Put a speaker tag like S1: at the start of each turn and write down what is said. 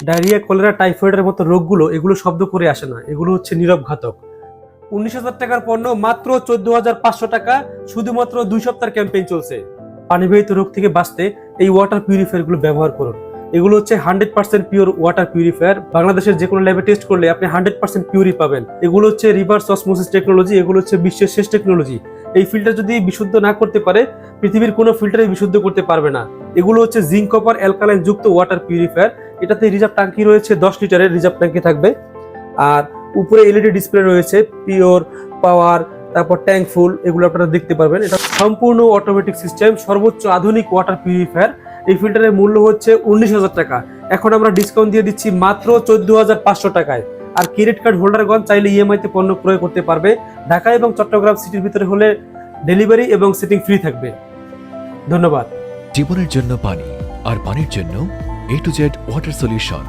S1: Diarrhoea, cholera, টাইফয়েডের মতো রোগগুলো এগুলো শব্দ করে আসে না, এগুলো হচ্ছে নীরব ঘাতক। 19,000 টাকার পণ্য মাত্র 14,500 টাকা, শুধুমাত্র 2 সপ্তাহের ক্যাম্পেইন চলছে। পানিবাহিত রোগ থেকে বাঁচতে এই ওয়াটার পিউরিফায়ার গুলো ব্যবহার করুন। এগুলো হচ্ছে 100% পিওর ওয়াটার পিউরিফায়ার। বাংলাদেশের যে কোনো ল্যাবে টেস্ট করলে আপনি 100% পিউরি পাবেন। এগুলো হচ্ছে রিভার্স অসমোসিস টেকনোলজি, এগুলো হচ্ছে বিশ্বের শেষ টেকনোলজি। এই ফিল্টার যদি বিশুদ্ধ না করতে পারে, পৃথিবীর কোনো ফিল্টারই বিশুদ্ধ করতে পারবে না। এগুলো হচ্ছে জিঙ্ক, কপার, অ্যালকালাইন যুক্ত ওয়াটার পিউরিফায়ার। এটাতে রিজার্ভ ট্যাঙ্কি রয়েছে, 10 লিটারের রিজার্ভ ট্যাঙ্কি থাকবে। আর উপরে এলইডি ডিসপ্লে রয়েছে, পিওর, পাওয়ার, তারপর ট্যাঙ্ক ফুল, এগুলো আপনারা দেখতে পারবেন। এটা সম্পূর্ণ অটোমেটিক সিস্টেম, সর্বোচ্চ আধুনিক ওয়াটার পিউরিফায়ার। এই ফিল্টারের মূল্য হচ্ছে 19,000 টাকা। এখন আমরা ডিসকাউন্ট দিয়ে দিচ্ছি মাত্র 14,500 টাকায়। আর ক্রেডিট কার্ড হোল্ডারগণ চাইলে ইএমআই তে পণ্য ক্রয় করতে পারবে। ঢাকা এবং চট্টগ্রাম সিটির ভিতরে হলে ডেলিভারি এবং সেটিং ফ্রি থাকবে। ধন্যবাদ।
S2: জীবনের জন্য পানি, আর পানির জন্য A to Z water solution.